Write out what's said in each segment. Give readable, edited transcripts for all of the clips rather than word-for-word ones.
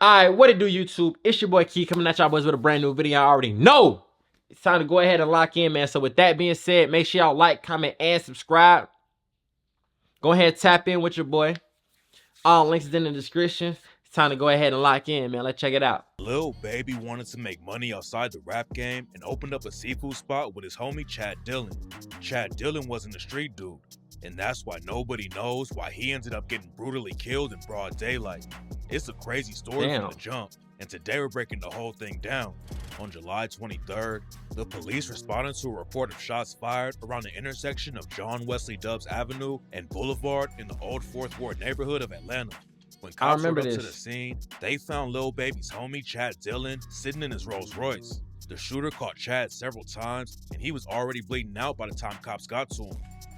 Alright, what it do, YouTube? It's your boy Key coming at y'all boys with a brand new video. I already know it's time to go ahead and lock in, man. So with that being said, make sure y'all like, comment, and subscribe. Go ahead, tap in with your boy. All links is in the description. It's time to go ahead and lock in, man. Let's check it out. Lil Baby wanted to make money outside the rap game and opened up a seafood spot with his homie Chad Dillon. Chad Dillon wasn't a street dude, and that's why nobody knows why he ended up getting brutally killed in broad daylight. It's a crazy story from the jump, and today we're breaking the whole thing down. On July 23rd, the police responded to a report of shots fired around the intersection of John Wesley Dubs Avenue and Boulevard in the old 4th Ward neighborhood of Atlanta. When cops went up to the scene, they found Lil Baby's homie Chad Dillon sitting in his Rolls Royce. The shooter caught Chad several times, and he was already bleeding out by the time cops got to him.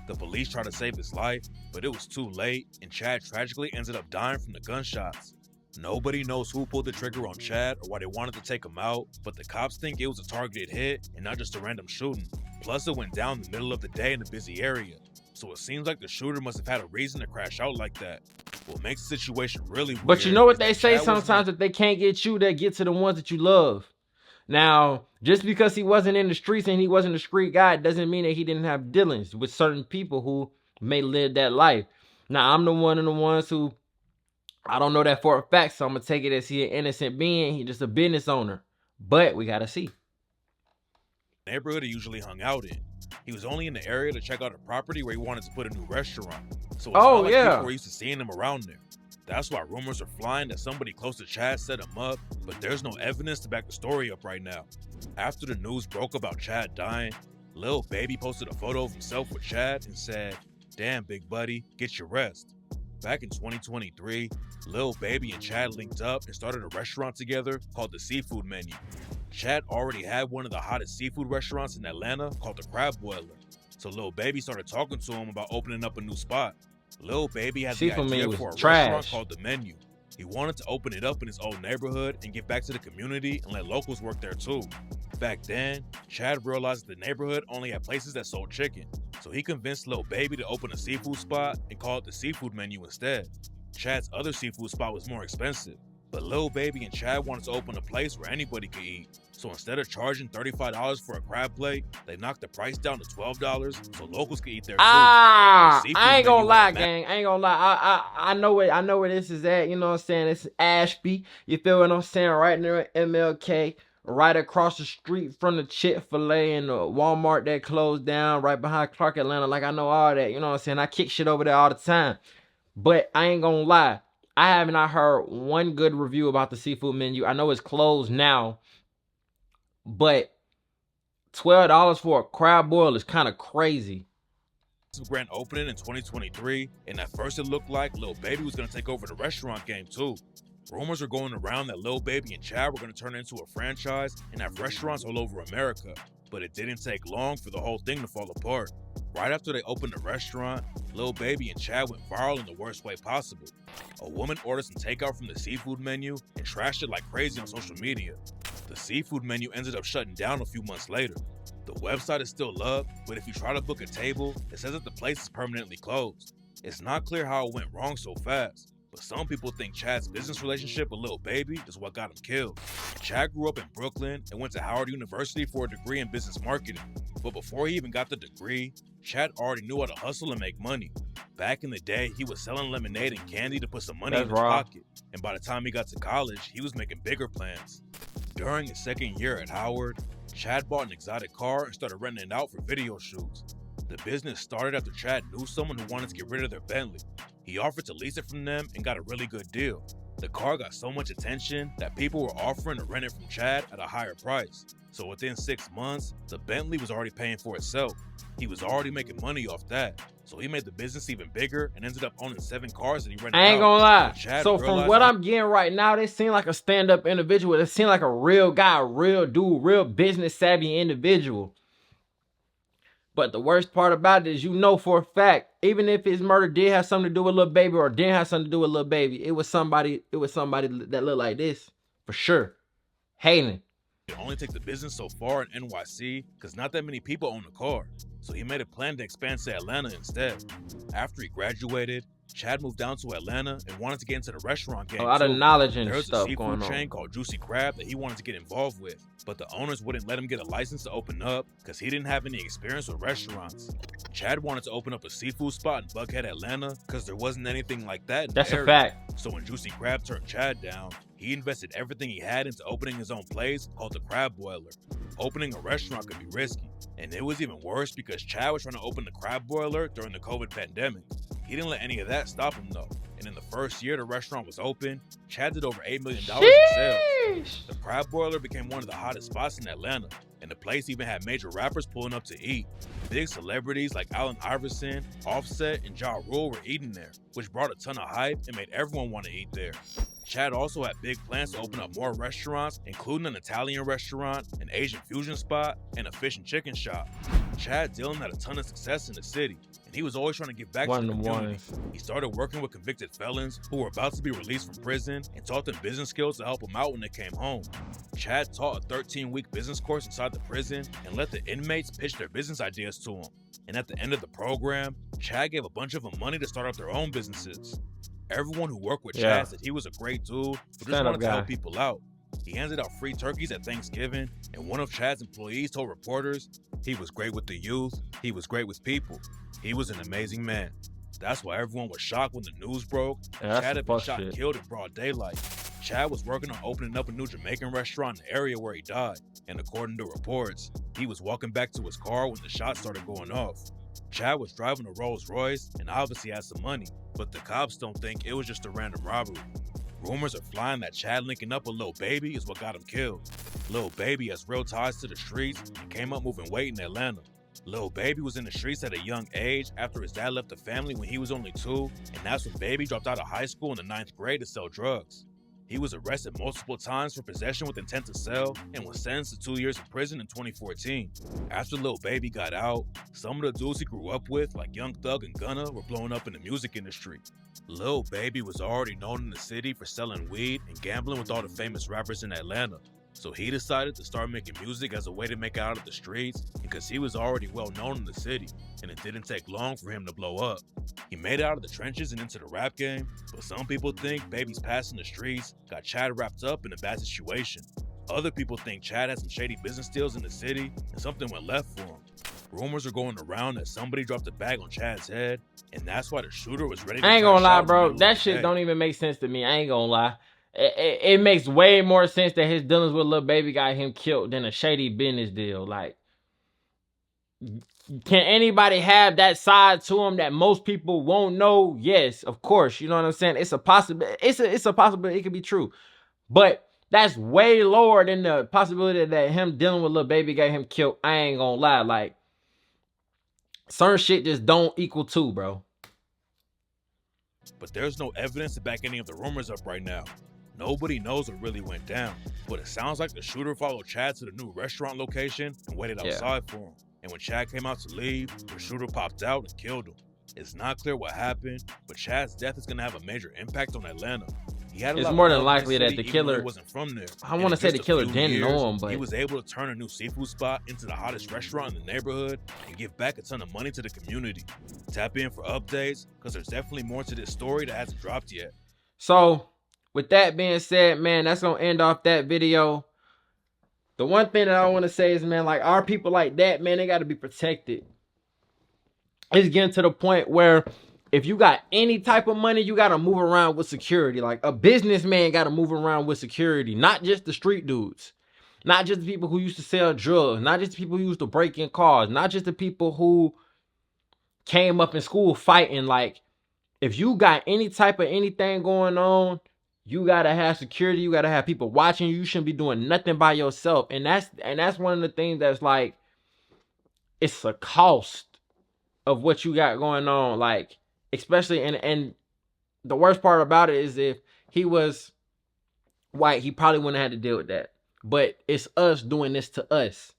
The police tried to save his life, but it was too late, and Chad tragically ended up dying from the gunshots. Nobody knows who pulled the trigger on Chad or why they wanted to take him out, but the cops think it was a targeted hit and not just a random shooting. Plus, it went down in the middle of the day in a busy area, so it seems like the shooter must have had a reason to crash out like that. What makes the situation really weird. But you know what they say sometimes, that they can't get you, they get to the ones that you love. Now, just because he wasn't in the streets and he wasn't a street guy, doesn't mean that he didn't have dealings with certain people who may live that life. Now, I'm the one of the ones who, I don't know that for a fact, so I'm going to take it as he an innocent being. He just a business owner. But we got to see. Neighborhood he usually hung out in. He was only in the area to check out a property where he wanted to put a new restaurant. So it's not like people were used to seeing him around there. That's why rumors are flying that somebody close to Chad set him up, but there's no evidence to back the story up right now. After the news broke about Chad dying, Lil Baby posted a photo of himself with Chad and said, "Damn, big buddy, get your rest." Back in 2023, Lil Baby and Chad linked up and started a restaurant together called the Seafood Menu. Chad already had one of the hottest seafood restaurants in Atlanta called the Crab Boiler, so Lil Baby started talking to him about opening up a new spot. Lil Baby had the idea for a restaurant called The Menu. He wanted to open it up in his old neighborhood and give back to the community and let locals work there too. Back then, Chad realized the neighborhood only had places that sold chicken, so he convinced Lil Baby to open a seafood spot and call it the Seafood Menu instead. Chad's other seafood spot was more expensive, but Lil Baby and Chad wanted to open a place where anybody could eat. So instead of charging $35 for a crab plate, they knocked the price down to $12 so locals could eat their food. I ain't gonna lie, gang. I ain't gonna lie. I know where this is at. You know what I'm saying? It's Ashby. You feel what I'm saying? Right near MLK. Right across the street from the Chick-fil-A and the Walmart that closed down. Right behind Clark Atlanta. Like, I know all that. You know what I'm saying? I kick shit over there all the time. But I ain't gonna lie. I haven't heard one good review about the Seafood Menu. I know it's closed now. But $12 for a crab boil is kind of crazy. Grand opening in 2023, and at first it looked like Lil Baby was going to take over the restaurant game too. Rumors were going around that Lil Baby and Chad were going to turn it into a franchise and have restaurants all over America, but it didn't take long for the whole thing to fall apart. Right after they opened the restaurant, Lil Baby and Chad went viral in the worst way possible. A woman ordered some takeout from the Seafood Menu and trashed it like crazy on social media. The Seafood Menu ended up shutting down a few months later. The website is still up, but if you try to book a table, it says that the place is permanently closed. It's not clear how it went wrong so fast, but some people think Chad's business relationship with Lil Baby is what got him killed. Chad grew up in Brooklyn and went to Howard University for a degree in business marketing, but before he even got the degree, Chad already knew how to hustle and make money. Back in the day, he was selling lemonade and candy to put some money in his pocket, and by the time he got to college, he was making bigger plans. During his second year at Howard, Chad bought an exotic car and started renting it out for video shoots. The business started after Chad knew someone who wanted to get rid of their Bentley. He offered to lease it from them and got a really good deal. The car got so much attention that people were offering to rent it from Chad at a higher price. So within 6 months, the Bentley was already paying for itself. He was already making money off that. So he made the business even bigger and ended up owning 7 cars that he rented out. I ain't gonna lie. So from what I'm getting right now, they seem like a stand-up individual. They seem like a real guy, real dude, real business savvy individual. But the worst part about it is, you know for a fact, even if his murder did have something to do with Lil Baby or didn't have something to do with Lil Baby, it was somebody that looked like this, for sure. Hating. He could only take the business so far in NYC because not that many people own a car. So he made a plan to expand to Atlanta instead. After he graduated, Chad moved down to Atlanta and wanted to get into the restaurant game A lot too. of knowledge and There's a stuff seafood going chain on. called Juicy Crab that he wanted to get involved with, but the owners wouldn't let him get a license to open up because he didn't have any experience with restaurants. Chad wanted to open up a seafood spot in Buckhead, Atlanta, because there wasn't anything like that in That's the a area. fact. So when Juicy Crab turned Chad down, he invested everything he had into opening his own place called the Crab Boiler. Opening a restaurant could be risky, and it was even worse because Chad was trying to open the Crab Boiler during the COVID pandemic. He didn't let any of that stop him though, and in the first year the restaurant was open, Chad did over $8 million in sales. Sheesh. The Crab Boiler became one of the hottest spots in Atlanta, and the place even had major rappers pulling up to eat. Big celebrities like Allen Iverson, Offset, and Ja Rule were eating there, which brought a ton of hype and made everyone want to eat there. Chad also had big plans to open up more restaurants, including an Italian restaurant, an Asian fusion spot, and a fish and chicken shop. Chad Dillon had a ton of success in the city, and he was always trying to give back to the community. He started working with convicted felons who were about to be released from prison and taught them business skills to help them out when they came home. Chad taught a 13-week business course inside the prison and let the inmates pitch their business ideas to him. And at the end of the program, Chad gave a bunch of them money to start up their own businesses. Everyone who worked with Chad said he was a great dude who just wanted to help people out. He handed out free turkeys at Thanksgiving, and one of Chad's employees told reporters, he was great with the youth, he was great with people. He was an amazing man. That's why everyone was shocked when the news broke. Chad had been shot and killed in broad daylight. Chad was working on opening up a new Jamaican restaurant in the area where he died, and according to reports, he was walking back to his car when the shots started going off. Chad was driving a Rolls Royce and obviously had some money, but the cops don't think it was just a random robbery. Rumors are flying that Chad linking up with Lil Baby is what got him killed. Lil Baby has real ties to the streets and came up moving weight in Atlanta. Lil Baby was in the streets at a young age after his dad left the family when he was only 2, and that's when Baby dropped out of high school in the 9th grade to sell drugs. He was arrested multiple times for possession with intent to sell and was sentenced to 2 years in prison in 2014. After Lil Baby got out, some of the dudes he grew up with, like Young Thug and Gunna, were blowing up in the music industry. Lil Baby was already known in the city for selling weed and gambling with all the famous rappers in Atlanta, so he decided to start making music as a way to make it out of the streets because he was already well known in the city, and it didn't take long for him to blow up. He made it out of the trenches and into the rap game, but some people think Baby's past in the streets got Chad wrapped up in a bad situation. Other people think Chad had some shady business deals in the city and something went left for him. Rumors are going around that somebody dropped a bag on Chad's head, and that's why the shooter was ready to I ain't gonna lie, crash out bro. in the middle That of the shit day. don't even make sense to me. I ain't gonna lie. It makes way more sense that his dealings with Lil Baby got him killed than a shady business deal. Like, can anybody have that side to him that most people won't know? Yes, of course. You know what I'm saying? It's a possibility. It's a possibility. It could be true, but that's way lower than the possibility that him dealing with Lil Baby got him killed. I ain't gonna lie. Like, certain shit just don't equal 2, bro. But there's no evidence to back any of the rumors up right now. Nobody knows what really went down, but it sounds like the shooter followed Chad to the new restaurant location and waited outside for him. And when Chad came out to leave, the shooter popped out and killed him. It's not clear what happened, but Chad's death is going to have a major impact on Atlanta. He had a It's lot of more than love in likely that city, the even though killer- he wasn't from there. I And want to in say the just a killer few didn't years, know him, but he was able to turn a new seafood spot into the hottest restaurant in the neighborhood and give back a ton of money to the community. Tap in for updates, because there's definitely more to this story that hasn't dropped yet. So, with that being said, man, that's gonna end off that video. The one thing that I want to say is, man, like, our people like that, man, they got to be protected. It's getting to the point where if you got any type of money, you got to move around with security. Like, a businessman got to move around with security, not just the street dudes, not just the people who used to sell drugs, not just the people who used to break in cars, not just the people who came up in school fighting. Like, if you got any type of anything going on, you gotta have security. You gotta have people watching you. You shouldn't be doing nothing by yourself. And that's one of the things that's like, it's a cost of what you got going on. Like, especially, and the worst part about it is if he was white, he probably wouldn't have had to deal with that. But it's us doing this to us.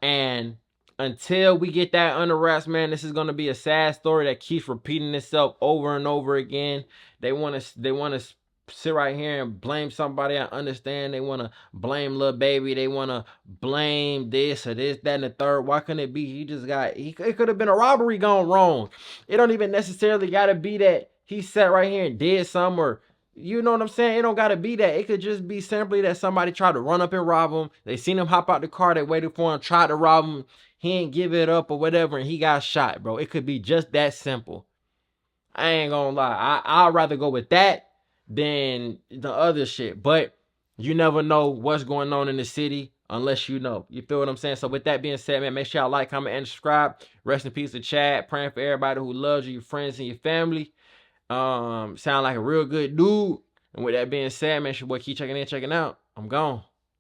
And until we get that under wraps, man, this is gonna be a sad story that keeps repeating itself over and over again. They wanna sit right here and blame somebody. I understand they want to blame Lil Baby. They want to blame this or this, that, and the third. Why couldn't it be it could have been a robbery gone wrong? It don't even necessarily got to be that he sat right here and did something, or you know what I'm saying? It don't gotta be that. It could just be simply that somebody tried to run up and rob him. They seen him hop out the car, they waited for him, tried to rob him, he ain't give it up or whatever, and he got shot, bro. It could be just that simple. I ain't gonna lie. I'd rather go with that than the other shit. But you never know what's going on in the city unless you know. You feel what I'm saying? So with that being said, man, make sure y'all like, comment, and subscribe. Rest in peace to Chad. Praying for everybody who loves you, your friends, and your family. Sound like a real good dude. And with that being said, man, your boy keep checking in, checking out. I'm gone.